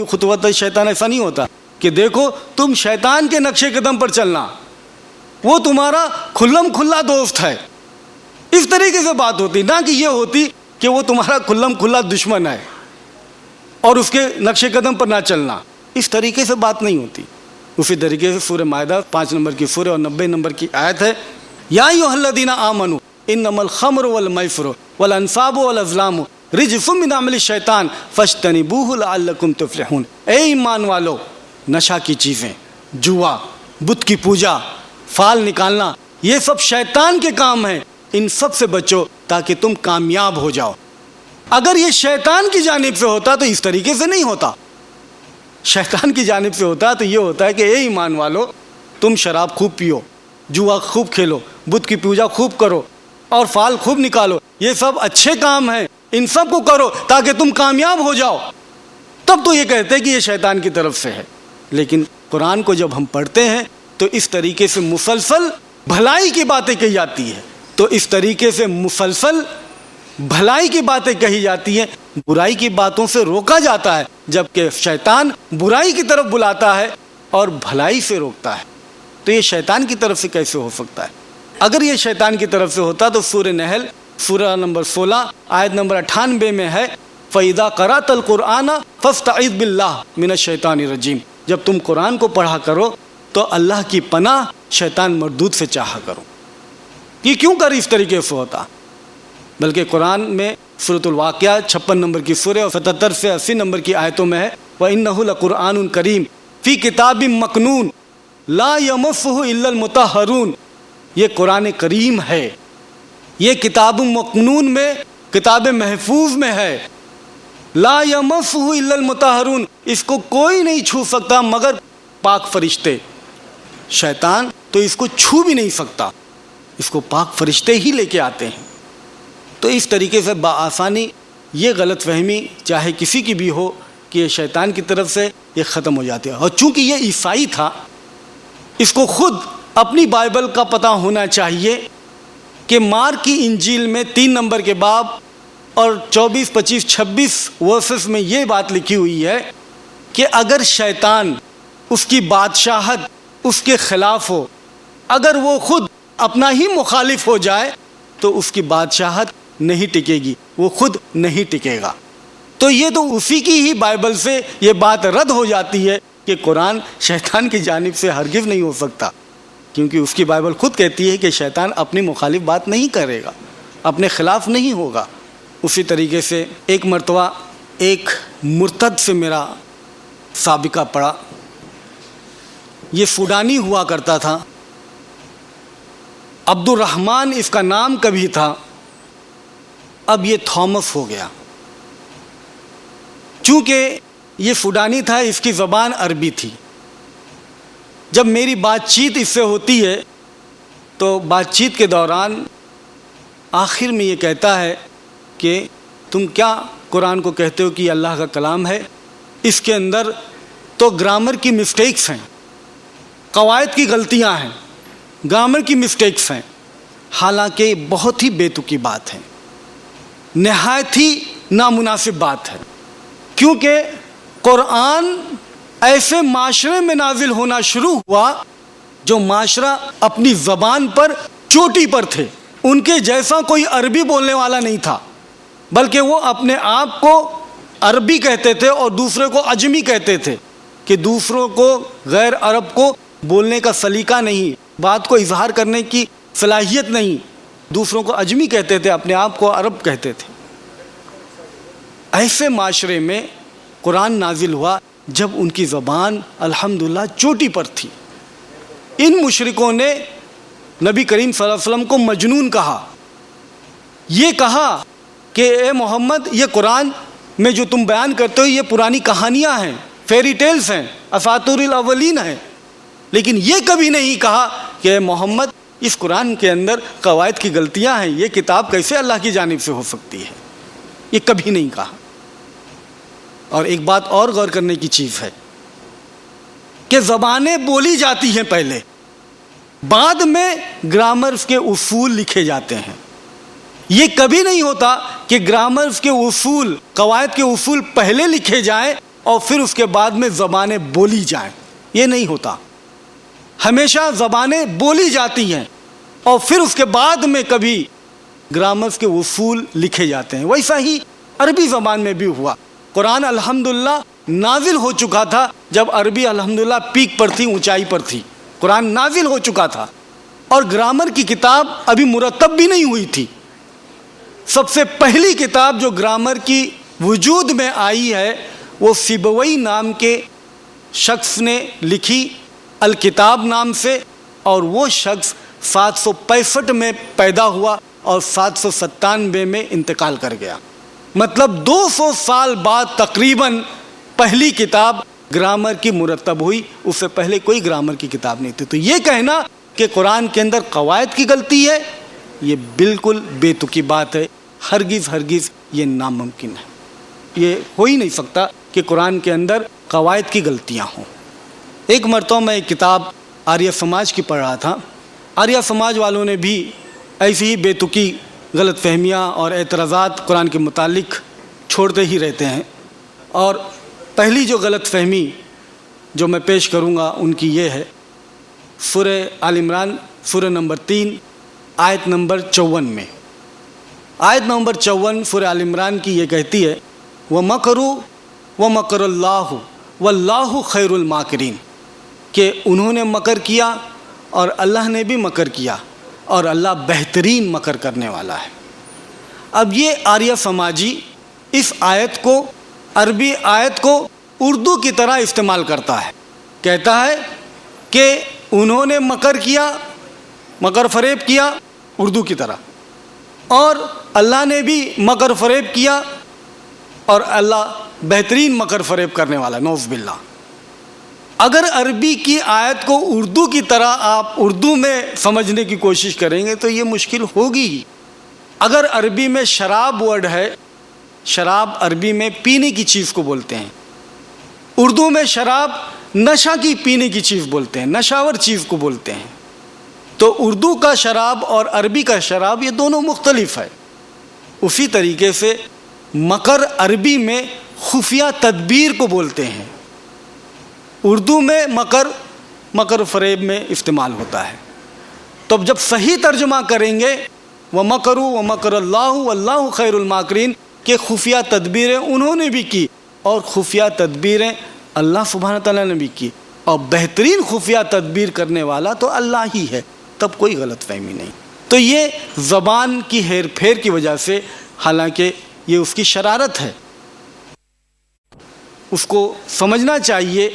خطوط شیطان ایسا نہیں ہوتا کہ دیکھو تم شیطان کے نقش قدم پر چلنا، وہ تمہارا کھلم کھلا دوست ہے، اس طریقے سے بات ہوتی، نہ کہ یہ ہوتی کہ وہ تمہارا کھلم کھلا دشمن ہے اور اس کے نقش قدم پر نہ چلنا، اس طریقے سے بات نہیں ہوتی۔ اسی طریقے سے سورہ مائدہ 5 نمبر کی سورہ اور 90 نمبر کی آیت ہے، یا ایھا الذین آمنوا انما الخمر والمیسر والانصاب والازلام رجس من عمل الشیطان فاجتنبوہ لعلکم تفلحون۔ اے ایمان والو، نشہ کی چیزیں، جوا، بت کی پوجا، فال نکالنا، یہ سب شیطان کے کام ہیں، ان سب سے بچو تاکہ تم کامیاب ہو جاؤ۔ اگر یہ شیطان کی جانب سے ہوتا تو اس طریقے سے نہیں ہوتا۔ شیطان کی جانب سے ہوتا تو یہ ہوتا ہے کہ اے ایمان والو، تم شراب خوب پیو، جوا خوب کھیلو، بت کی پوجا خوب کرو اور فال خوب نکالو، یہ سب اچھے کام ہیں، ان سب کو کرو تاکہ تم کامیاب ہو جاؤ، تب تو یہ کہتے ہیں کہ یہ شیطان کی طرف سے ہے۔ لیکن قرآن کو جب ہم پڑھتے ہیں تو اس طریقے سے مسلسل بھلائی کی باتیں کہی جاتی ہے، تو اس طریقے سے مسلسل بھلائی کی باتیں کہی جاتی ہیں، برائی کی باتوں سے روکا جاتا ہے، جبکہ شیطان برائی کی طرف بلاتا ہے اور بھلائی سے روکتا ہے۔ تو یہ شیطان کی طرف سے کیسے ہو سکتا ہے؟ اگر یہ شیطان کی طرف سے ہوتا تو سورہ نحل سورہ نمبر 16 آیت نمبر 98 میں ہے، فَإِذَا قَرَأْتَ الْقُرْآنَ فَاسْتَعِذْ بِاللَّهِ مِنَ الشَّيْطَانِ الرَّجِيمِ، جب تم قرآن کو پڑھا کرو تو اللہ کی پناہ شیطان مردود سے چاہا کرو۔ یہ کیوں کر اس طریقے سے ہوتا؟ بلکہ قرآن میں سورۃ الواقعہ 56 نمبر کی سورہ اور 77 سے 80 نمبر کی آیتوں میں ہے، وَإِنَّهُ لَقُرْآنٌ كَرِيمٌ فِي كِتَابٍ مَّكْنُونٍ لَا يَمَسُّهُ إِلَّا الْمُطَهَّرُونَ، یہ قرآن کریم ہے، یہ کتاب مکنون میں، کتاب محفوظ میں ہے، لا يَمَسُّهُ إِلَّا الْمُطَهَّرُونَ، اس کو کوئی نہیں چھو سکتا مگر پاک فرشتے۔ شیطان تو اس کو چھو بھی نہیں سکتا، اس کو پاک فرشتے ہی لے کے آتے ہیں۔ تو اس طریقے سے بآسانی یہ غلط فہمی چاہے کسی کی بھی ہو کہ یہ شیطان کی طرف سے، یہ ختم ہو جاتی ہے۔ اور چونکہ یہ عیسائی تھا، اس کو خود اپنی بائبل کا پتہ ہونا چاہیے کہ مارک کی انجیل میں 3 نمبر کے باب اور 24، 25، 26 ورسز میں یہ بات لکھی ہوئی ہے کہ اگر شیطان، اس کی بادشاہت اس کے خلاف ہو، اگر وہ خود اپنا ہی مخالف ہو جائے تو اس کی بادشاہت نہیں ٹکے گی، وہ خود نہیں ٹکے گا۔ تو یہ تو اسی کی ہی بائبل سے یہ بات رد ہو جاتی ہے کہ قرآن شیطان کی جانب سے ہرگز نہیں ہو سکتا، کیونکہ اس کی بائبل خود کہتی ہے کہ شیطان اپنی مخالف بات نہیں کرے گا، اپنے خلاف نہیں ہوگا۔ اسی طریقے سے ایک مرتبہ ایک مرتد سے میرا سابقہ پڑا، یہ سوڈانی ہوا کرتا تھا، عبد الرحمن اس کا نام کبھی تھا، اب یہ تھامس ہو گیا۔ چونکہ یہ سوڈانی تھا، اس کی زبان عربی تھی۔ جب میری بات چیت اس سے ہوتی ہے تو بات چیت کے دوران آخر میں یہ کہتا ہے کہ تم کیا قرآن کو کہتے ہو کہ یہ اللہ کا کلام ہے؟ اس کے اندر تو گرامر کی مسٹیکس ہیں، قواعد کی غلطیاں ہیں، گرامر کی مسٹیکس ہیں، حالانکہ بہت ہی بے تکی بات ہے، نہایت ہی نامناسب بات ہے، کیونکہ قرآن ایسے معاشرے میں نازل ہونا شروع ہوا جو معاشرہ اپنی زبان پر چوٹی پر تھے، ان کے جیسا کوئی عربی بولنے والا نہیں تھا، بلکہ وہ اپنے آپ کو عربی کہتے تھے اور دوسرے کو عجمی کہتے تھے، کہ دوسروں کو، غیر عرب کو بولنے کا سلیقہ نہیں، بات کو اظہار کرنے کی صلاحیت نہیں، دوسروں کو عجمی کہتے تھے، اپنے آپ کو عرب کہتے تھے۔ ایسے معاشرے میں قرآن نازل ہوا جب ان کی زبان الحمدللہ چوٹی پر تھی۔ ان مشرکوں نے نبی کریم صلی اللہ علیہ وسلم کو مجنون کہا، یہ کہا کہ اے محمد، یہ قرآن میں جو تم بیان کرتے ہو یہ پرانی کہانیاں ہیں، فیری ٹیلز ہیں، اساطیر الاولین ہیں، لیکن یہ کبھی نہیں کہا کہ اے محمد، اس قرآن کے اندر قواعد کی غلطیاں ہیں، یہ کتاب کیسے اللہ کی جانب سے ہو سکتی ہے، یہ کبھی نہیں کہا۔ اور ایک بات اور غور کرنے کی چیز ہے کہ زبانیں بولی جاتی ہیں پہلے، بعد میں گرامرز کے اصول لکھے جاتے ہیں۔ یہ کبھی نہیں ہوتا کہ گرامرز کے اصول، قواعد کے اصول پہلے لکھے جائیں اور پھر اس کے بعد میں زبانیں بولی جائیں. یہ نہیں ہوتا. ہمیشہ زبانیں بولی جاتی ہیں اور پھر اس کے بعد میں کبھی گرامرز کے اصول لکھے جاتے ہیں. ویسا ہی عربی زبان میں بھی ہوا. قرآن الحمدللہ نازل ہو چکا تھا جب عربی الحمدللہ پیک پر تھی, اونچائی پر تھی. قرآن نازل ہو چکا تھا اور گرامر کی کتاب ابھی مرتب بھی نہیں ہوئی تھی. سب سے پہلی کتاب جو گرامر کی وجود میں آئی ہے وہ سیبوئی نام کے شخص نے لکھی, الکتاب نام سے, اور وہ شخص 765 میں پیدا ہوا اور 797 میں انتقال کر گیا. مطلب 200 سال بعد تقریباً پہلی کتاب گرامر کی مرتب ہوئی. اس سے پہلے کوئی گرامر کی کتاب نہیں تھی. تو یہ کہنا کہ قرآن کے اندر قواعد کی غلطی ہے, یہ بالکل بے تکی بات ہے. ہرگز ہرگز یہ ناممکن ہے. یہ ہو ہی نہیں سکتا کہ قرآن کے اندر قواعد کی غلطیاں ہوں. ایک مرتبہ میں ایک کتاب آریہ سماج کی پڑھ رہا تھا. آریہ سماج والوں نے بھی ایسی ہی بے تکی غلط فہمیاں اور اعتراضات قرآن کے متعلق چھوڑتے ہی رہتے ہیں. اور پہلی جو غلط فہمی جو میں پیش کروں گا ان کی یہ ہے, سورہ آل عمران سورہ نمبر 3 آیت نمبر 54 میں. آیت نمبر 54 سورہ آل عمران کی یہ کہتی ہے, وَمَكَرُوا وَمَكَرَ اللَّهُ وَاللَّهُ خَيْرُ الْمَاكِرِينَ, کہ انہوں نے مکر کیا اور اللہ نے بھی مکر کیا اور اللہ بہترین مکر کرنے والا ہے. اب یہ آریہ سماجی اس آیت کو, عربی آیت کو اردو کی طرح استعمال کرتا ہے. کہتا ہے کہ انہوں نے مکر کیا, مکر فریب کیا اردو کی طرح, اور اللہ نے بھی مکر فریب کیا اور اللہ بہترین مکر فریب کرنے والا. نعوذ باللہ. اگر عربی کی آیت کو اردو کی طرح آپ اردو میں سمجھنے کی کوشش کریں گے تو یہ مشکل ہوگی ہی. اگر عربی میں شراب ورڈ ہے, شراب عربی میں پینے کی چیز کو بولتے ہیں, اردو میں شراب نشہ کی پینے کی چیز بولتے ہیں, نشاور چیز کو بولتے ہیں. تو اردو کا شراب اور عربی کا شراب یہ دونوں مختلف ہے. اسی طریقے سے مکر عربی میں خفیہ تدبیر کو بولتے ہیں, اردو میں مکر فریب میں استعمال ہوتا ہے. تو اب جب صحیح ترجمہ کریں گے وَمَكَرُوا وَمَكَرَ اللَّهُ وَاللَّهُ خَيْرُ الْمَاكِرِينَ, کہ خفیہ تدبیریں انہوں نے بھی کی اور خفیہ تدبیریں اللہ سبحانہ تعالیٰ نے بھی کی, اور بہترین خفیہ تدبیر کرنے والا تو اللہ ہی ہے. تب کوئی غلط فہمی نہیں. تو یہ زبان کی ہیر پھیر کی وجہ سے, حالانکہ یہ اس کی شرارت ہے, اس کو سمجھنا چاہیے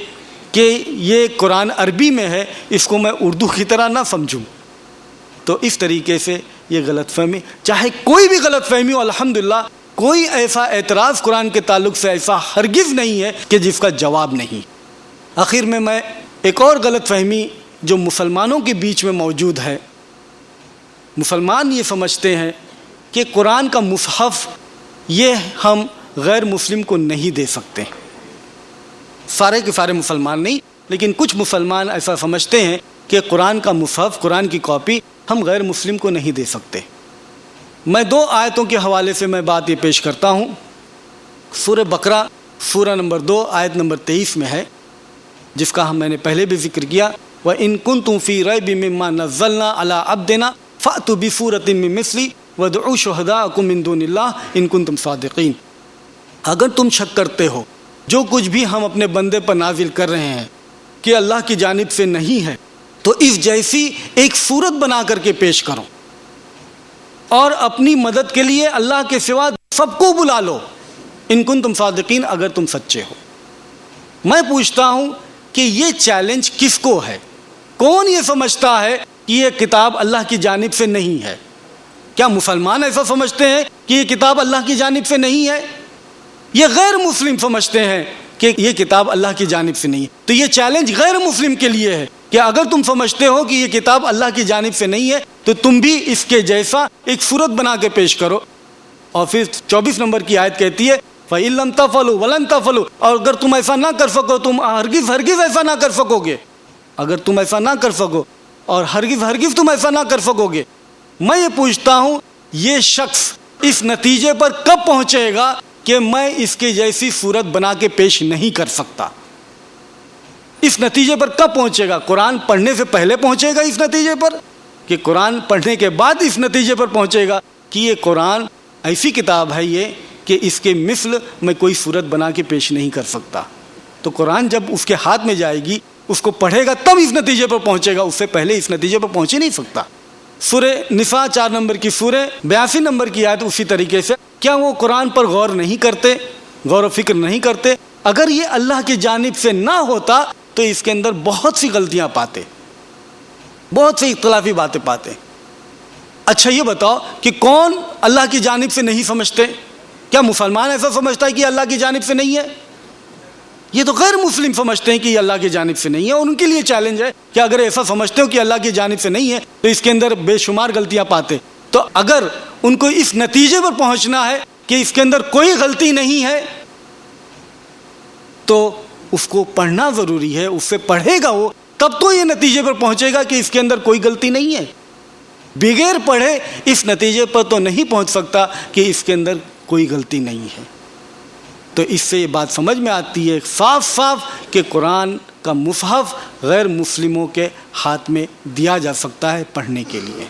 کہ یہ قرآن عربی میں ہے, اس کو میں اردو کی طرح نہ سمجھوں. تو اس طریقے سے یہ غلط فہمی, چاہے کوئی بھی غلط فہمی ہو, الحمدللہ کوئی ایسا اعتراض قرآن کے تعلق سے ایسا ہرگز نہیں ہے کہ جس کا جواب نہیں. آخر میں ایک اور غلط فہمی جو مسلمانوں کے بیچ میں موجود ہے, مسلمان یہ سمجھتے ہیں کہ قرآن کا مصحف یہ ہم غیر مسلم کو نہیں دے سکتے. سارے کے سارے مسلمان نہیں, لیکن کچھ مسلمان ایسا سمجھتے ہیں کہ قرآن کا مصحف, قرآن کی کاپی ہم غیر مسلم کو نہیں دے سکتے. میں 2 آیتوں کے حوالے سے میں بات یہ پیش کرتا ہوں. سورہ بقرہ سورہ نمبر 2 آیت نمبر 23 میں ہے, جس کا میں نے پہلے بھی ذکر کیا, وَإِن كُنتُم فِي رَيْبٍ مِّمَّا نَزَّلْنَا عَلَىٰ عَبْدِنَا فَأْتُوا بِسُورَةٍ مِّن مِّثْلِهِ وَادْعُوا شُهَدَاءَكُم مِّن دُونِ اللَّهِ إِن كُنتُم صَادِقِينَ. اگر تم شک کرتے ہو جو کچھ بھی ہم اپنے بندے پر نازل کر رہے ہیں کہ اللہ کی جانب سے نہیں ہے, تو اس جیسی ایک صورت بنا کر کے پیش کرو اور اپنی مدد کے لیے اللہ کے سوا سب کو بلا لو, ان کنتم صادقین, اگر تم سچے ہو. میں پوچھتا ہوں کہ یہ چیلنج کس کو ہے؟ کون یہ سمجھتا ہے کہ یہ کتاب اللہ کی جانب سے نہیں ہے؟ کیا مسلمان ایسا سمجھتے ہیں کہ یہ کتاب اللہ کی جانب سے نہیں ہے؟ یہ غیر مسلم سمجھتے ہیں کہ یہ کتاب اللہ کی جانب سے نہیں ہے. تو یہ چیلنج غیر مسلم کے لیے ہے کہ اگر تم سمجھتے ہو کہ یہ کتاب اللہ کی جانب سے نہیں ہے تو تم بھی اس کے جیسا ایک صورت بنا کے پیش کرو. اور پھر 24 نمبر کی آیت کہتی ہے فَإِن لَمْ تَفْعَلُوا وَلَن تَفْعَلُوا, اور اگر تم ایسا نہ کر سکو, تم ہرگز ہرگز ایسا نہ کر سکو گے, اگر تم ایسا نہ کر سکو اور ہرگز ہرگز تم ایسا نہ کر سکو گے. میں یہ پوچھتا ہوں یہ شخص اس نتیجے پر کب پہنچے گا کہ میں اس کے جیسی صورت بنا کے پیش نہیں کر سکتا. اس نتیجے پر کب پہنچے گا؟ قرآن پڑھنے سے پہلے پہنچے گا اس نتیجے پر کہ قرآن پڑھنے کے بعد اس نتیجے پر پہنچے گا کہ یہ قرآن ایسی کتاب ہے یہ کہ اس کے مثل میں کوئی صورت بنا کے پیش نہیں کر سکتا. تو قرآن جب اس کے ہاتھ میں جائے گی، اس کو پڑھے گا، تب اس نتیجے پر پہنچے گا، اس سے پہلے اس نتیجے پر پہنچ ہی نہیں سکتا. سورہ نساء 4 نمبر کی سورہ 82 نمبر کی آیت اسی طریقے سے. کیا وہ قرآن پر غور نہیں کرتے، غور و فکر نہیں کرتے؟ اگر یہ اللہ کی جانب سے نہ ہوتا تو اس کے اندر بہت سی غلطیاں پاتے، بہت سی اختلافی باتیں پاتے. اچھا یہ بتاؤ کہ کون اللہ کی جانب سے نہیں سمجھتے؟ کیا مسلمان ایسا سمجھتا ہے کہ اللہ کی جانب سے نہیں ہے؟ یہ تو غیر مسلم سمجھتے ہیں کہ یہ اللہ کی جانب سے نہیں ہے، اور ان کے لیے چیلنج ہے کہ اگر ایسا سمجھتے ہو کہ اللہ کی جانب سے نہیں ہے تو اس کے اندر بے شمار غلطیاں پاتے. تو اگر ان کو اس نتیجے پر پہنچنا ہے کہ اس کے اندر کوئی غلطی نہیں ہے تو اس کو پڑھنا ضروری ہے. اس سے پڑھے گا وہ، تب تو یہ نتیجے پر پہنچے گا کہ اس کے اندر کوئی غلطی نہیں ہے. بغیر پڑھے اس نتیجے پر تو نہیں پہنچ سکتا کہ اس کے اندر کوئی غلطی نہیں ہے. تو اس سے یہ بات سمجھ میں آتی ہے صاف صاف کہ قرآن کا مصحف غیر مسلموں کے ہاتھ میں دیا جا سکتا ہے پڑھنے کے لیے.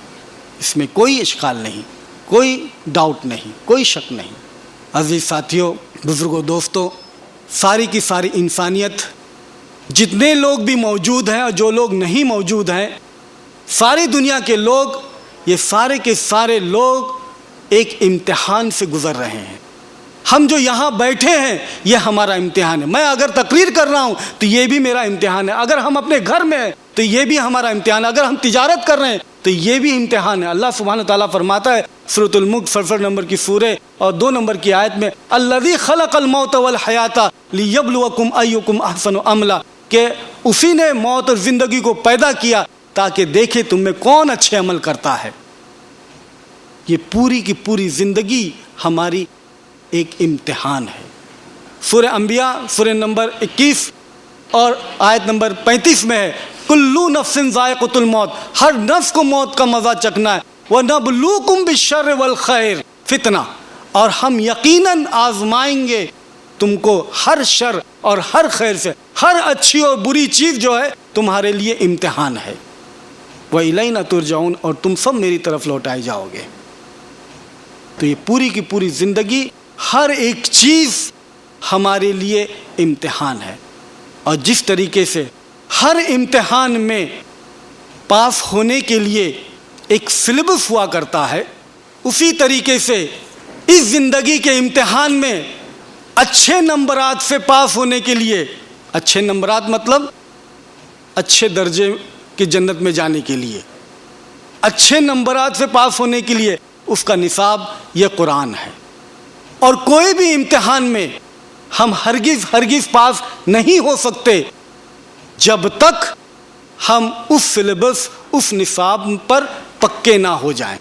اس میں کوئی اشکال نہیں، کوئی ڈاؤٹ نہیں، کوئی شک نہیں. عزیز ساتھیوں، بزرگوں، دوستوں، ساری کی ساری انسانیت، جتنے لوگ بھی موجود ہیں اور جو لوگ نہیں موجود ہیں، ساری دنیا کے لوگ، یہ سارے کے سارے لوگ ایک امتحان سے گزر رہے ہیں. ہم جو یہاں بیٹھے ہیں یہ ہمارا امتحان ہے. میں اگر تقریر کر رہا ہوں تو یہ بھی میرا امتحان ہے. اگر ہم اپنے گھر میں ہیں تو یہ بھی ہمارا امتحان ہے. اگر ہم تجارت کر رہے ہیں تو یہ بھی امتحان ہے. اللہ سبحانہ تعالیٰ فرماتا ہے سورۃ الملک 67 نمبر کی سورہ اور 2 نمبر کی آیت میں، الذی خلق الموت والحیات لیبلوکم ایکم احسن عملا، کہ اسی نے موت اور زندگی کو پیدا کیا تاکہ دیکھے تم میں کون اچھے عمل کرتا ہے. یہ پوری کی پوری زندگی ہماری ایک امتحان ہے. سورہ انبیاء سورہ نمبر 21 اور آیت نمبر 35 میں ہے، کلو نفس ذائقۃ الموت، ہر نفس کو موت کا مزہ چکھنا ہے. وَنَبْلُوكُمْ بِالشَّرِّ وَالْخَيْرِ فتنہ، اور ہم یقیناً آزمائیں گے تم کو ہر شر اور ہر خیر سے. ہر اچھی اور بری چیز جو ہے تمہارے لیے امتحان ہے. وَإِلَيْنَا تُرْجَعُونَ، اور تم سب میری طرف لوٹائے جاؤ گے. تو یہ پوری کی پوری زندگی، ہر ایک چیز ہمارے لیے امتحان ہے. اور جس طریقے سے ہر امتحان میں پاس ہونے کے لیے ایک سلیبس ہوا کرتا ہے، اسی طریقے سے اس زندگی کے امتحان میں اچھے نمبرات سے پاس ہونے کے لیے، اچھے نمبرات مطلب اچھے درجے کی جنت میں جانے کے لیے، اچھے نمبرات سے پاس ہونے کے لیے اس کا نصاب یہ قرآن ہے. اور کوئی بھی امتحان میں ہم ہرگز پاس نہیں ہو سکتے جب تک ہم اس سلیبس، اس نصاب پر پکے نہ ہو جائیں.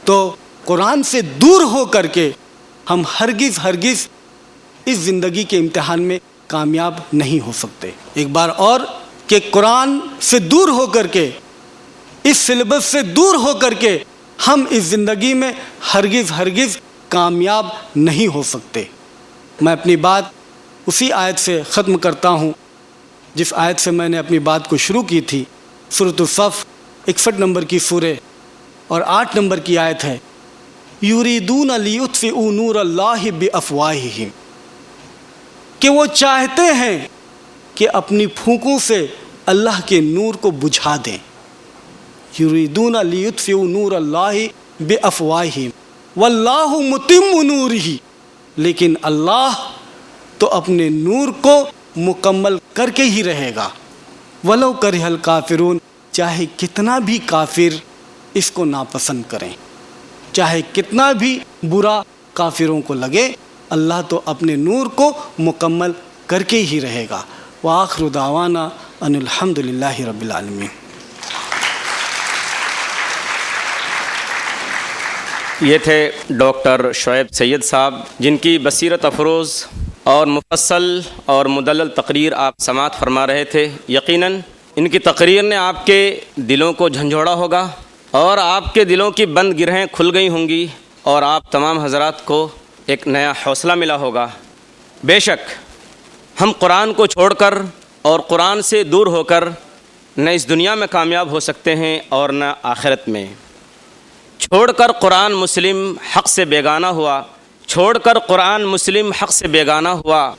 تو قرآن سے دور ہو کر کے ہم ہرگز اس زندگی کے امتحان میں کامیاب نہیں ہو سکتے. ایک بار اور کہ قرآن سے دور ہو کر کے، اس سلیبس سے دور ہو کر کے ہم اس زندگی میں ہرگز کامیاب نہیں ہو سکتے. میں اپنی بات اسی آیت سے ختم کرتا ہوں جس آیت سے میں نے اپنی بات کو شروع کی تھی. سورۃ الصف 61 نمبر کی سورہ اور 8 نمبر کی آیت ہے، یریدون لیطفئوا نور اللہ بافواہہم، کہ وہ چاہتے ہیں کہ اپنی پھونکوں سے اللہ کے نور کو بجھا دیں. یریدون لیطفئوا نور اللہ بافواہہم واللہ متم نورہ، لیکن اللہ تو اپنے نور کو مکمل کر کے ہی رہے گا. ولو کرہ الکافرون، چاہے کتنا بھی کافر اس کو ناپسند کریں، چاہے کتنا بھی برا کافروں کو لگے، اللہ تو اپنے نور کو مکمل کر کے ہی رہے گا. وآخر دعوانا ان الحمد للہ رب العالمین. یہ تھے ڈاکٹر شعیب سید صاحب، جن کی بصیرت افروز اور مفصل اور مدلل تقریر آپ سماعت فرما رہے تھے. یقیناً ان کی تقریر نے آپ کے دلوں کو جھنجھوڑا ہوگا اور آپ کے دلوں کی بند گرہیں کھل گئی ہوں گی، اور آپ تمام حضرات کو ایک نیا حوصلہ ملا ہوگا۔ بے شک ہم قرآن کو چھوڑ کر اور قرآن سے دور ہو کر نہ اس دنیا میں کامیاب ہو سکتے ہیں اور نہ آخرت میں۔ چھوڑ کر قرآن مسلم حق سے بیگانہ ہوا، چھوڑ کر قرآن مسلم حق سے بیگانہ ہوا،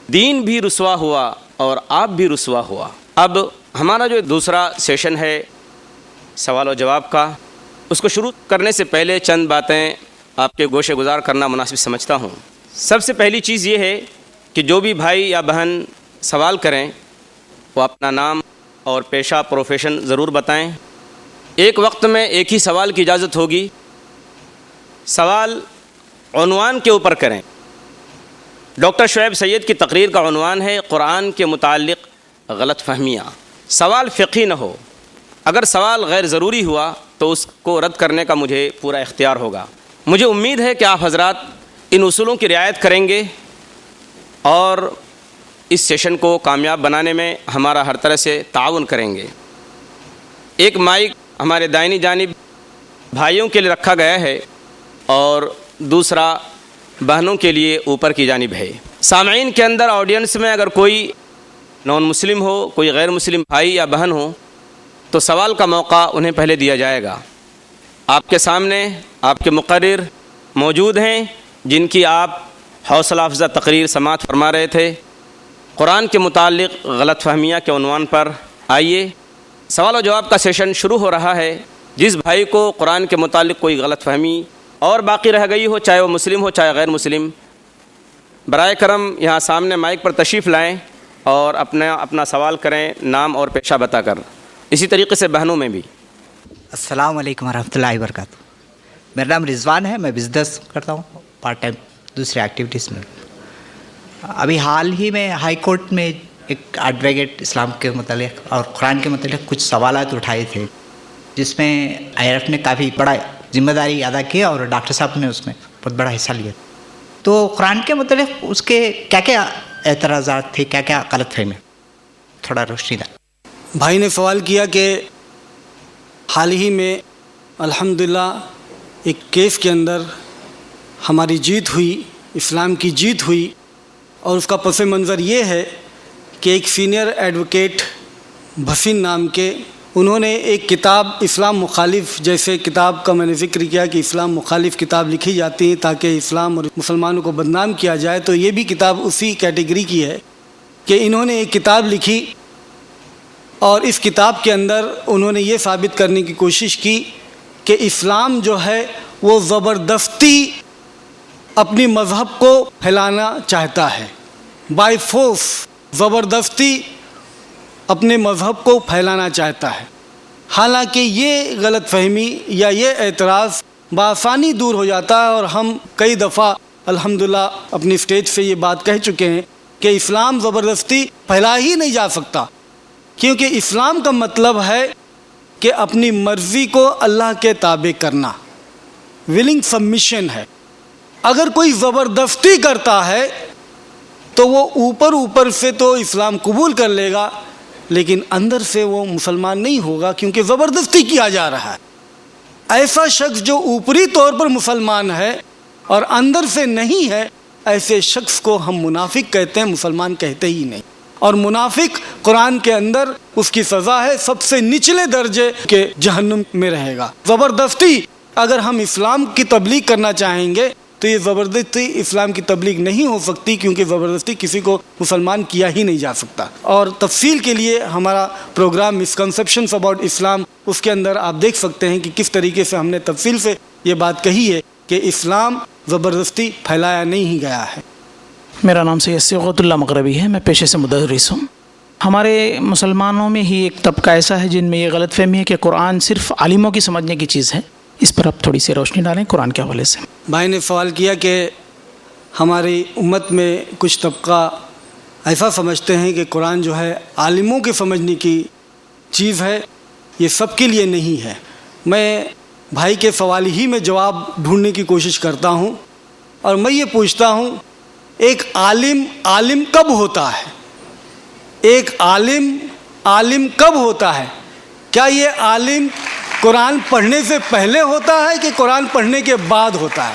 دین بھی رسوا ہوا اور آپ بھی رسوا ہوا۔ اب ہمارا جو دوسرا سیشن ہے سوال و جواب کا، اس کو شروع کرنے سے پہلے چند باتیں آپ کے گوشے گزار کرنا مناسب سمجھتا ہوں۔ سب سے پہلی چیز یہ ہے کہ جو بھی بھائی یا بہن سوال کریں وہ اپنا نام اور پیشہ پروفیشن ضرور بتائیں۔ ایک وقت میں ایک ہی سوال کی اجازت ہوگی۔ سوال عنوان کے اوپر کریں۔ ڈاکٹر شعیب سید کی تقریر کا عنوان ہے قرآن کے متعلق غلط فہمیاں۔ سوال فقہی نہ ہو، اگر سوال غیر ضروری ہوا تو اس کو رد کرنے کا مجھے پورا اختیار ہوگا۔ مجھے امید ہے کہ آپ حضرات ان اصولوں کی رعایت کریں گے اور اس سیشن کو کامیاب بنانے میں ہمارا ہر طرح سے تعاون کریں گے۔ ایک مائک ہمارے دائنی جانب بھائیوں کے لیے رکھا گیا ہے اور دوسرا بہنوں کے لیے اوپر کی جانب ہے۔ سامعین کے اندر آڈینس میں اگر کوئی نان مسلم ہو، کوئی غیر مسلم بھائی یا بہن ہو تو سوال کا موقع انہیں پہلے دیا جائے گا۔ آپ کے سامنے آپ کے مقرر موجود ہیں جن کی آپ حوصلہ افزا تقریر سماعت فرما رہے تھے۔ قرآن کے متعلق غلط فہمیاں کے عنوان پر آئیے سوال و جواب کا سیشن شروع ہو رہا ہے۔ جس بھائی کو قرآن کے متعلق کوئی غلط فہمی اور باقی رہ گئی ہو، چاہے وہ مسلم ہو چاہے غیر مسلم، برائے کرم یہاں سامنے مائک پر تشریف لائیں اور اپنا سوال کریں نام اور پیشہ بتا کر۔ اسی طریقے سے بہنوں میں بھی۔ السلام علیکم ورحمۃ اللہ وبرکاتہ۔ میرا نام رضوان ہے، میں بزنس کرتا ہوں پارٹ ٹائم دوسری ایکٹیویٹیز میں۔ ابھی حال ہی میں ہائی کورٹ میں ایک ایڈوکیٹ اسلام کے متعلق اور قرآن کے متعلق کچھ سوالات اٹھائے تھے، جس میں IRF نے کافی بڑا ذمہ داری ادا کی اور ڈاکٹر صاحب نے اس میں بہت بڑا حصہ لیا۔ تو قرآن کے متعلق اس کے کیا کیا اعتراضات تھے، کیا کیا غلط فہمی، تھوڑا روشنی دار۔ بھائی نے سوال کیا کہ حال ہی میں الحمدللہ ایک کیس کے اندر ہماری جیت ہوئی، اسلام کی جیت ہوئی، اور اس کا پس منظر یہ ہے کہ ایک سینئر ایڈوکیٹ بھسین نام کے، انہوں نے ایک کتاب اسلام مخالف، جیسے کتاب کا میں نے ذکر کیا کہ اسلام مخالف کتاب لکھی جاتی ہیں تاکہ اسلام اور مسلمانوں کو بدنام کیا جائے، تو یہ بھی کتاب اسی کیٹیگری کی ہے کہ انہوں نے ایک کتاب لکھی اور اس کتاب کے اندر انہوں نے یہ ثابت کرنے کی کوشش کی کہ اسلام جو ہے وہ زبردستی اپنی مذہب کو پھیلانا چاہتا ہے، بائی فورس زبردستی اپنے مذہب کو پھیلانا چاہتا ہے۔ حالانکہ یہ غلط فہمی یا یہ اعتراض بآسانی دور ہو جاتا ہے، اور ہم کئی دفعہ الحمدللہ اپنی اسٹیج سے یہ بات کہہ چکے ہیں کہ اسلام زبردستی پھیلا ہی نہیں جا سکتا، کیونکہ اسلام کا مطلب ہے کہ اپنی مرضی کو اللہ کے تابع کرنا، ولنگ سبمیشن ہے۔ اگر کوئی زبردستی کرتا ہے تو وہ اوپر سے تو اسلام قبول کر لے گا، لیکن اندر سے وہ مسلمان نہیں ہوگا، کیونکہ زبردستی کیا جا رہا ہے۔ ایسا شخص جو اوپری طور پر مسلمان ہے اور اندر سے نہیں ہے، ایسے شخص کو ہم منافق کہتے ہیں، مسلمان کہتے ہی نہیں۔ اور منافق قرآن کے اندر اس کی سزا ہے سب سے نچلے درجے کے جہنم میں رہے گا۔ زبردستی اگر ہم اسلام کی تبلیغ کرنا چاہیں گے تو یہ زبردستی اسلام کی تبلیغ نہیں ہو سکتی، کیونکہ زبردستی کسی کو مسلمان کیا ہی نہیں جا سکتا۔ اور تفصیل کے لیے ہمارا پروگرام مسکنسیپشنز اباؤٹ اسلام، اس کے اندر آپ دیکھ سکتے ہیں کہ کس طریقے سے ہم نے تفصیل سے یہ بات کہی ہے کہ اسلام زبردستی پھیلایا نہیں گیا ہے۔ میرا نام سید صبغت اللہ مغربی ہے، میں پیشے سے مدرس ہوں۔ ہمارے مسلمانوں میں ہی ایک طبقہ ایسا ہے جن میں یہ غلط فہمی ہے کہ قرآن صرف عالموں کی سمجھنے کی چیز ہے۔ اس پر آپ تھوڑی سی روشنی ڈالیں قرآن کے حوالے سے۔ بھائی نے سوال کیا کہ ہماری امت میں کچھ طبقہ ایسا سمجھتے ہیں کہ قرآن جو ہے عالموں کے سمجھنے کی چیز ہے، یہ سب کے لیے نہیں ہے۔ میں بھائی کے سوال ہی میں جواب ڈھونڈنے کی کوشش کرتا ہوں، اور میں یہ پوچھتا ہوں ایک عالم کب ہوتا ہے؟ ایک عالم کب ہوتا ہے؟ کیا یہ عالم قرآن پڑھنے سے پہلے ہوتا ہے کہ قرآن پڑھنے کے بعد ہوتا ہے؟